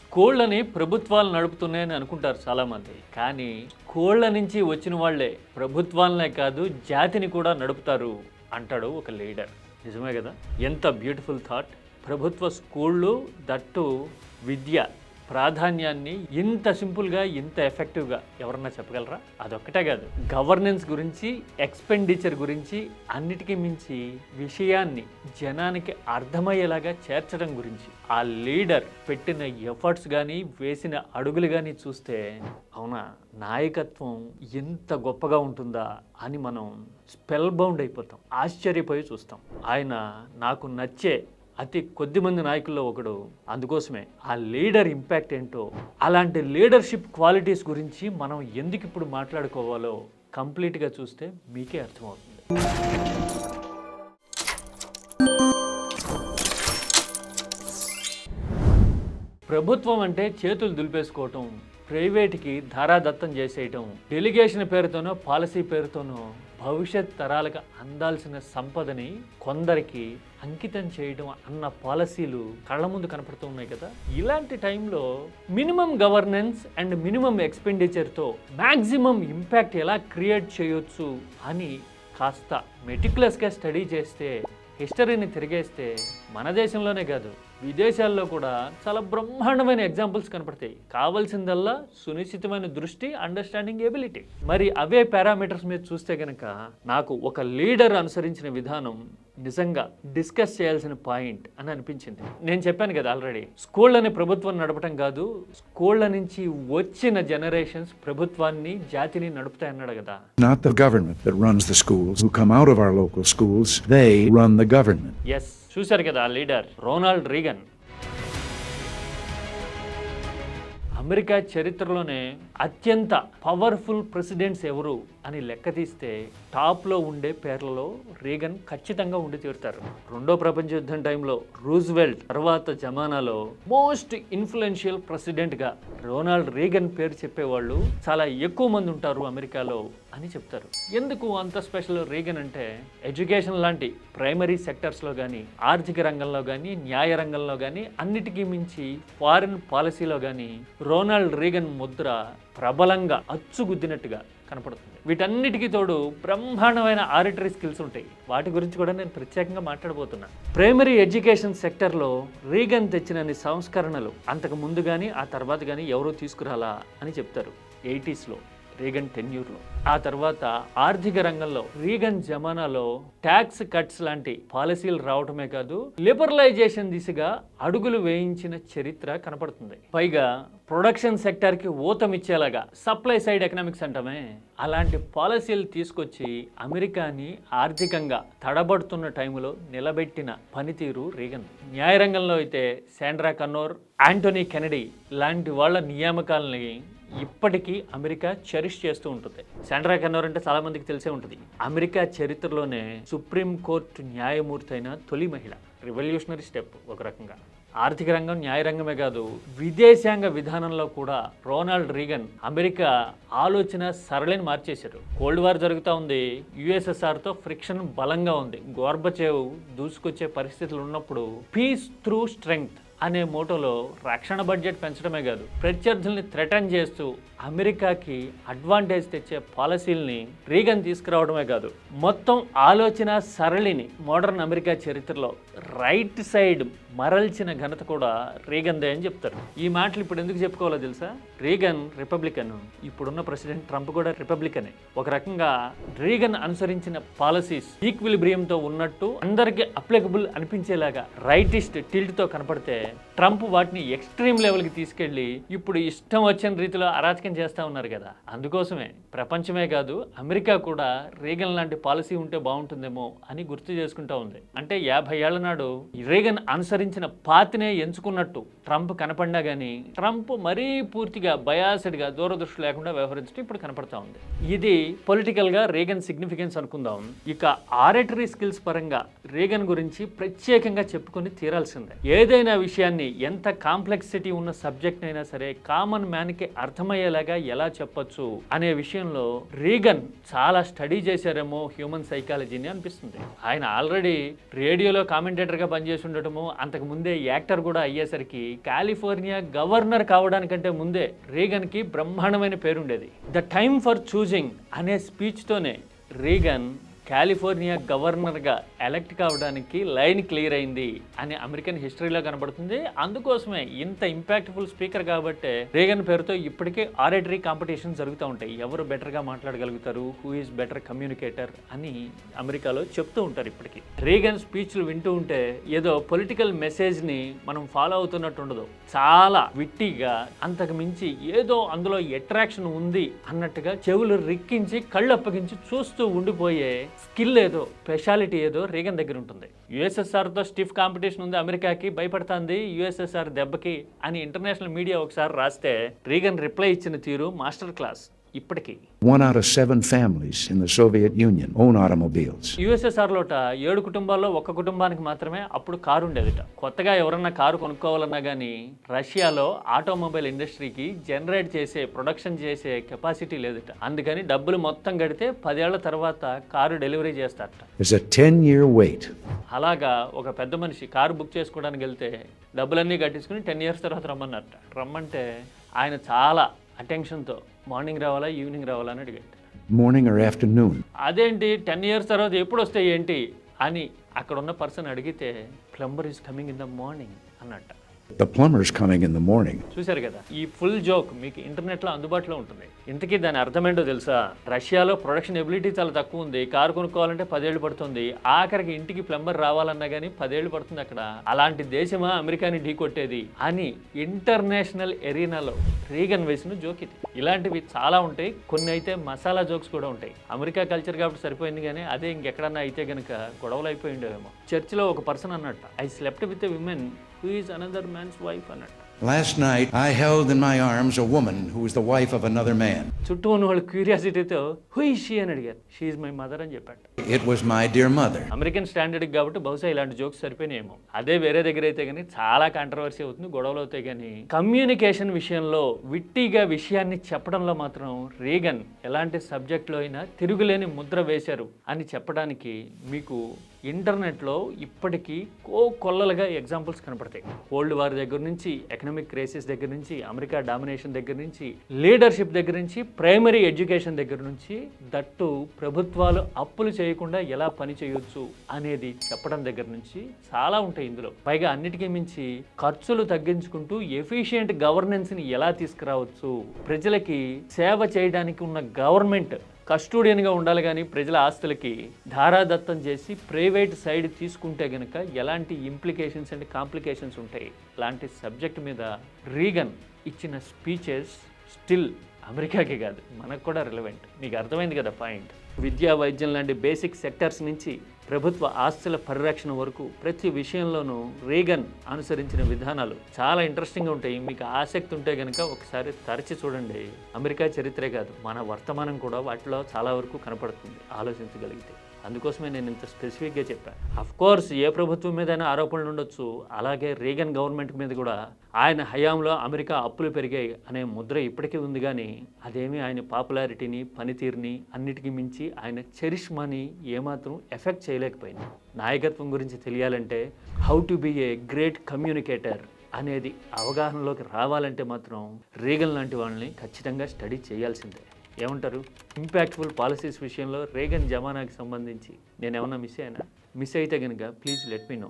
స్కూళ్ళని ప్రభుత్వాలు నడుపుతున్నాయని అనుకుంటారు చాలామంది. కానీ స్కూళ్ళ నుంచి వచ్చిన వాళ్ళే ప్రభుత్వాలనే కాదు జాతిని కూడా నడుపుతారు అంటాడు ఒక లీడర్. నిజమే కదా? ఎంత బ్యూటిఫుల్ థాట్. ప్రభుత్వ స్కూళ్ళు దట్టు విద్య ప్రాధాన్యాన్ని ఇంత సింపుల్గా ఇంత ఎఫెక్టివ్గా ఎవరన్నా చెప్పగలరా? అదొక్కటే కాదు, గవర్నెన్స్ గురించి ఎక్స్పెండిచర్ గురించి అన్నిటికీ మించి విషయాన్ని జనానికి అర్థమయ్యేలాగా చేర్చడం గురించి ఆ లీడర్ పెట్టిన ఎఫర్ట్స్ కానీ వేసిన అడుగులు కానీ చూస్తే అవునా నాయకత్వం ఎంత గొప్పగా ఉంటుందా అని మనం స్పెల్ బౌండ్ అయిపోతాం, ఆశ్చర్యపోయి చూస్తాం. ఆయన నాకు నచ్చే అతి కొద్ది మంది నాయకుల్లో ఒకడు. అందుకోసమే ఆ లీడర్ ఇంపాక్ట్ ఏంటో, అలాంటి లీడర్షిప్ క్వాలిటీస్ గురించి మనం ఎందుకు ఇప్పుడు మాట్లాడుకోవాలో కంప్లీట్గా చూస్తే మీకే అర్థమవుతుంది. ప్రభుత్వం అంటే చేతులు దులిపేసుకోవటం, ప్రైవేట్కి ధారాదత్తం చేసేయటం, డెలిగేషన్ పేరుతోనో పాలసీ పేరుతోనో భవిష్యత్ తరాలకు అందాల్సిన సంపదని కొందరికి అంకితం చేయడం అన్న పాలసీలు కళ్ళ ముందు కనపడుతూ ఉన్నాయి కదా. ఇలాంటి టైంలో మినిమం గవర్నెన్స్ అండ్ మినిమం ఎక్స్పెండిచర్తో మ్యాక్సిమం ఇంపాక్ట్ ఎలా క్రియేట్ చేయొచ్చు అని కాస్త మెటిక్యులస్గా స్టడీ చేస్తే, హిస్టరీని తిరిగేస్తే మన దేశంలోనే కాదు విదేశాల్లో కూడా చాలా బ్రహ్మాండమైన ఎగ్జాంపుల్స్ కనపడతాయి. కావాల్సిందల్లా సునిశ్చితమైన దృష్టి, అండర్స్టాండింగ్, ఎబిలిటీ. మరి అవే పారామీటర్స్ మీద చూస్తే కనుక నాకు ఒక లీడర్ అనుసరించిన విధానం నిజంగా డిస్కస్ చేయాల్సిన పాయింట్ అని అనిపించింది. నేను చెప్పాను కదా ఆల్రెడీ, స్కూళ్ళని ప్రభుత్వం నడపటం కాదు, స్కూళ్ళ నుంచి వచ్చిన జనరేషన్స్ ప్రభుత్వాన్ని జాతిని నడుపుతాయన్నాడు కదా. Not the government that runs the schools. Who come out of our local schools, they run the government. Yes, చూశారు కదా ఆ లీడర్ రోనాల్డ్ రీగన్. అమెరికా చరిత్రలోనే అత్యంత పవర్ఫుల్ ప్రెసిడెంట్స్ ఎవరు అని లెక్క తీస్తే టాప్లో ఉండే పేర్లలో రీగన్ ఖచ్చితంగా ఉండి తీరుతారు. రెండో ప్రపంచ యుద్ధం టైంలో రూజ్వెల్ట్ తర్వాత జమానాలో మోస్ట్ ఇన్ఫ్లుయెన్షియల్ ప్రెసిడెంట్గా రోనాల్డ్ రీగన్ పేరు చెప్పేవాళ్ళు చాలా ఎక్కువ మంది ఉంటారు అమెరికాలో అని చెప్తారు. ఎందుకు అంత స్పెషల్ రీగన్ అంటే, ఎడ్యుకేషన్ లాంటి ప్రైమరీ సెక్టర్స్లో కానీ, ఆర్థిక రంగంలో కానీ, న్యాయ రంగంలో కానీ, అన్నిటికీ మించి ఫారిన్ పాలసీలో కానీ రోనాల్డ్ రీగన్ ముద్ర ప్రబలంగా అచ్చుగుద్దినట్టుగా కనపడుతుంది. వీటన్నిటికీ తోడు బ్రహ్మాండమైన ఆరిటరీ స్కిల్స్ ఉంటాయి. వాటి గురించి కూడా నేను ప్రత్యేకంగా మాట్లాడబోతున్నా. ప్రైమరీ ఎడ్యుకేషన్ సెక్టర్లో రీగన్ తెచ్చినన్ని సంస్కరణలు అంతకు ముందు కానీ ఆ తర్వాత కానీ ఎవరూ తీసుకురాలా అని చెప్తారు 80sలో రీగన్ టెన్యూర్లో. ఆ తర్వాత ఆర్థిక రంగంలో రీగన్ జమానాలో ట్యాక్స్ కట్స్ లాంటి పాలసీలు రావటమే కాదు, లిబరలైజేషన్ దిశగా అడుగులు వేయించిన చరిత్ర కనపడుతుంది. పైగా ప్రొడక్షన్ సెక్టార్కి ఊతమిచ్చేలాగా సప్లై సైడ్ ఎకనామిక్స్ అంటామే, అలాంటి పాలసీలు తీసుకొచ్చి అమెరికాని ఆర్థికంగా తడబడుతున్న టైంలో నిలబెట్టిన పనితీరు రీగన్. న్యాయరంగంలో అయితే శాండ్రా కన్నోర్, యాంటోనీ కెనడీ లాంటి వాళ్ళ నియామకాలని ఇప్పటికీ అమెరికా చెరిష్ చేస్తూ ఉంటుంది. శాండ్రా కన్నోర్ అంటే చాలా మందికి తెలిసే ఉంటుంది. అమెరికా చరిత్రలోనే సుప్రీం కోర్టు న్యాయమూర్తి అయిన తొలి మహిళ. రివల్యూషనరీ స్టెప్ ఒక రకంగా. ఆర్థిక రంగం, న్యాయ రంగమే కాదు, విదేశాంగ విధానంలో కూడా రోనాల్డ్ రీగన్ అమెరికా ఆలోచన సరళిని మార్చేశారు. కోల్డ్ వార్ జరుగుతూ ఉంది, యుఎస్ఎస్ఆర్తో ఫ్రిక్షన్ బలంగా ఉంది, గోర్బచేవ్ దూసుకొచ్చే పరిస్థితులు ఉన్నప్పుడు పీస్ త్రూ స్ట్రెంగ్త్ అనే మోటోలో రక్షణ బడ్జెట్ పెంచడమే కాదు, ప్రత్యర్థుల్ని థ్రెటన్ చేస్తూ అమెరికాకి అడ్వాంటేజ్ తెచ్చే పాలసీల్ని రీగన్ తీసుకురావడమే కాదు, మొత్తం ఆలోచన సరళిని మోడర్న్ అమెరికా చరిత్రలో రైట్ సైడ్ మరల్చిన ఘనత కూడా రీగన్దే అని చెప్తారు. ఈ మాటలు ఇప్పుడు ఎందుకు చెప్పుకోవాలో తెలుసా? రీగన్ రిపబ్లికన్, ఇప్పుడున్న ప్రెసిడెంట్ ట్రంప్ కూడా రిపబ్లికనే. ఒక రకంగా రీగన్ అనుసరించిన పాలసీస్ ఈక్విలిబ్రియంతో ఉన్నట్టు అందరికీ అప్లికబుల్ అనిపించేలాగా రైటిస్ట్ టిల్ట్తో కనపడితే, ట్రంప్ వాటిని ఎక్స్ట్రీమ్ లెవెల్కి తీసుకెళ్లి ఇప్పుడు ఇష్టం వచ్చిన రీతిలో అరాచకం చేస్తూ ఉన్నారు కదా. అందుకోసమే ప్రపంచమే కాదు అమెరికా కూడా రీగన్ లాంటి పాలసీ ఉంటే బాగుంటుందేమో అని గుర్తు చేసుకుంటూ ఉంది. అంటే 50 ఏళ్ల నాడు రీగన్ అనుసరించిన పాతినే ఎంచుకున్నట్టు ట్రంప్ కనపడినా కానీ ట్రంప్ మరీ పూర్తిగా బయాస్డ్గా దూరదృష్టి లేకుండా వ్యవహరించడం ఇప్పుడు కనపడతా ఉంది. ఇది పొలిటికల్గా రీగన్ సిగ్నిఫికెన్స్ అనుకుందాం. ఇక ఆరిటరీ స్కిల్స్ పరంగా రీగన్ గురించి ప్రత్యేకంగా చెప్పుకొని తీరాల్సిందే. ఏదైనా విషయం విషయాన్ని ఎంత కాంప్లెక్సిటీ ఉన్న సబ్జెక్ట్ అయినా సరే కామన్ మ్యాన్కి అర్థమయ్యేలాగా ఎలా చెప్పొచ్చు అనే విషయంలో రీగన్ చాలా స్టడీ చేశారేమో హ్యూమన్ సైకాలజీని అనిపిస్తుంది. ఆయన ఆల్రెడీ రేడియోలో కామెంటేటర్గా పనిచేసి ఉండటము, అంతకు ముందే యాక్టర్ కూడా అయ్యేసరికి కాలిఫోర్నియా గవర్నర్ కావడానికంటే ముందే రీగన్కి బ్రహ్మాండమైన పేరుండేది. ద టైమ్ ఫర్ చూజింగ్ అనే స్పీచ్తోనే రీగన్ కాలిఫోర్నియా గవర్నర్గా ఎలక్ట్ కావడానికి లైన్ క్లియర్ అయింది అని అమెరికన్ హిస్టరీలో కనబడుతుంది. అందుకోసమే ఇంత ఇంపాక్ట్ఫుల్ స్పీకర్ కాబట్టే రీగన్ పేరుతో ఇప్పటికే ఆరేటరీ కాంపిటీషన్ జరుగుతూ ఉంటాయి. ఎవరు బెటర్గా మాట్లాడగలుగుతారు, హూ ఈజ్ బెటర్ కమ్యూనికేటర్ అని అమెరికాలో చెప్తూ ఉంటారు. ఇప్పటికీ రీగన్ స్పీచ్లు వింటూ ఉంటే ఏదో పొలిటికల్ మెసేజ్ని మనం ఫాలో అవుతున్నట్టు ఉండదు. చాలా విట్టిగా, అంతకు మించి ఏదో అందులో అట్రాక్షన్ ఉంది అన్నట్టుగా చెవులు రిక్కించి కళ్ళు అప్పగించి చూస్తూ ఉండిపోయే స్కిల్ ఏదో, స్పెషాలిటీ ఏదో రీగన్ దగ్గర ఉంటుంది. యుఎస్ఎస్ఆర్తో స్టిఫ్ కాంపిటీషన్ ఉంది, అమెరికాకి భయపడుతుంది యుఎస్ఎస్ఆర్ దెబ్బకి అని ఇంటర్నేషనల్ మీడియా ఒకసారి రాస్తే రీగన్ రిప్లై ఇచ్చిన తీరు మాస్టర్ క్లాస్. ఇప్పటికీ 1 out of 7 families in the Soviet Union own automobiles. యుఎస్ఎస్ఆర్లోట 7 కుటుంబాల్లో 1 కుటుంబానికి మాత్రమే అప్పుడు కారు ఉండేదిట. కొత్తగా ఎవరన్నా కారు కొనుక్కోవాలన్నా కానీ రష్యాలో ఆటోమొబైల్ ఇండస్ట్రీకి జనరేట్ చేసే, ప్రొడక్షన్ చేసే కెపాసిటీ లేదుట. అందుకని డబ్బులు మొత్తం గడితే 10 ఏళ్ల తర్వాత కారు డెలివరీ చేస్తారట. There's a 10-year wait. అలాగా ఒక పెద్ద మనిషి కారు బుక్ చేసుకోవడానికి వెళ్తే డబ్బులన్నీ కట్టించుకుని 10 years తర్వాత రమ్మన్నారట. రమ్మంటే ఆయన చాలా అటెన్షన్తో మార్నింగ్ రావాలా, ఈవినింగ్ రావాలా అని అడిగాడు. Morning or afternoon? అదేంటి 10 years తర్వాత ఎప్పుడు వస్తాయి ఏంటి అని అక్కడ ఉన్న పర్సన్ అడిగితే plumber is coming in the morning అన్నట్ట. The plumber's coming in the morning. చూశారు కదా, ఈ ఫుల్ జోక్ మీకు ఇంటర్నెట్లో అందుబాటులో ఉంటుంది. ఇంతకీ దాని అర్థమేంటో తెలుసా? రష్యాలో ప్రొడక్షన్ ఎబిలిటీ చాలా తక్కువ ఉంది, కారు కొనుక్కోవాలంటే 10 ఏళ్ళు పడుతుంది, ఆఖరికి ఇంటికి ప్లంబర్ రావాలన్నా కానీ 10 ఏళ్ళు పడుతుంది అక్కడ. అలాంటి దేశమా అమెరికాని ఢీ కొట్టేది అని ఇంటర్నేషనల్ ఎరీనాలో రీగన్ వేసిన జోక్ ఇది. ఇలాంటివి చాలా ఉంటాయి, కొన్ని అయితే మసాలా జోక్స్ కూడా ఉంటాయి. అమెరికా కల్చర్ కాబట్టి సరిపోయింది, కానీ అదే ఇంకెక్కడన్నా అయితే కనుక గొడవలు అయిపోయి ఉండేవేమో. చర్చిలో ఒక పర్సన్ అన్నట్ట, I slept with a women who is another man's wife అన్నట్టు. Last night, I held in my arms a woman who was the wife of another man. చుట్టూ ఉన్న వాళ్ళు క్యూరియాసిటీతో హూ ఈజ్ షీ అని అడిగారు. షీ ఈజ్ మై మదర్ అని చెప్పాడు. It was my dear mother. American standard కాబట్టి బహుశా ఇలాంటి జోక్స్ సరిపోయినాయేమో. అదే వేరే దగ్గర అయితే కానీ చాలా కాంట్రవర్సీ అవుతుంది, గొడవలు అవుతాయి. కానీ కమ్యూనికేషన్ విషయంలో విట్టిగా విషయాన్ని చెప్పడంలో మాత్రం రీగన్ ఎలాంటి సబ్జెక్ట్లో అయినా తిరుగులేని ముద్ర వేశారు అని చెప్పడానికి మీకు ఇంటర్నెట్లో ఇప్పటికీ కొల్లలుగా ఎగ్జాంపుల్స్ కనపడతాయి. కోల్డ్ వార్ దగ్గర నుంచి, ఎకనామిక్ క్రైసిస్ దగ్గర నుంచి, అమెరికా డామినేషన్ దగ్గర నుంచి, లీడర్షిప్ దగ్గర నుంచి, ప్రైమరీ ఎడ్యుకేషన్ దగ్గర నుంచి, దట్టు ప్రభుత్వాలు అప్పులు చేయకుండా ఎలా పని చేయొచ్చు అనేది చెప్పడం దగ్గర నుంచి చాలా ఉంటాయి ఇందులో. పైగా అన్నిటికీ మించి ఖర్చులు తగ్గించుకుంటూ ఎఫిషియెంట్ గవర్నెన్స్ని ఎలా తీసుకురావచ్చు, ప్రజలకి సేవ చేయడానికి ఉన్న గవర్నమెంట్ కస్టోడియన్గా ఉండాలి, కానీ ప్రజల ఆస్తులకి ధారాదత్తం చేసి ప్రైవేట్ సైడ్ తీసుకుంటే కనుక ఎలాంటి ఇంప్లికేషన్స్ అండ్ కాంప్లికేషన్స్ ఉంటాయి. ఇలాంటి సబ్జెక్ట్ మీద రీగన్ ఇచ్చిన స్పీచెస్ స్టిల్ అమెరికాకి కాదు, మనకు కూడా రిలవెంట్. మీకు అర్థమైంది కదా పాయింట్. విద్యా, వైద్యం లాంటి బేసిక్ సెక్టర్స్ నుంచి ప్రభుత్వ ఆస్తుల పరిరక్షణ వరకు ప్రతి విషయంలోనూ రీగన్ అనుసరించిన విధానాలు చాలా ఇంట్రెస్టింగ్గా ఉంటాయి. మీకు ఆసక్తి ఉంటే కనుక ఒకసారి తరచి చూడండి. అమెరికా చరిత్రే కాదు, మన వర్తమానం కూడా వాటిలో చాలా వరకు కనపడుతుంది ఆలోచించగలిగితే. అందుకోసమే నేను ఇంత స్పెసిఫిక్గా చెప్పాను. అఫ్కోర్స్ ఏ ప్రభుత్వం మీదైనా ఆరోపణలు ఉండొచ్చు, అలాగే రీగన్ గవర్నమెంట్ మీద కూడా ఆయన హయాంలో అమెరికా అప్పులు పెరిగాయి అనే ముద్ర ఇప్పటికీ ఉంది. కానీ అదేమీ ఆయన పాపులారిటీని, పనితీరుని, అన్నిటికీ మించి ఆయన చరిష్మాని ఏమాత్రం ఎఫెక్ట్ చేయలేకపోయింది. నాయకత్వం గురించి తెలియాలంటే how to be a great communicator అనేది అవగాహనలోకి రావాలంటే మాత్రం రీగన్ లాంటి వాళ్ళని ఖచ్చితంగా స్టడీ చేయాల్సిందే. ఏమంటారు? ఇంపాక్ట్ఫుల్ పాలసీస్ విషయంలో రీగన్ జమానాకి సంబంధించి నేను ఏమన్నా మిస్ అయినా? మిస్ అయితే కనుక ప్లీజ్ లెట్ మీ నో.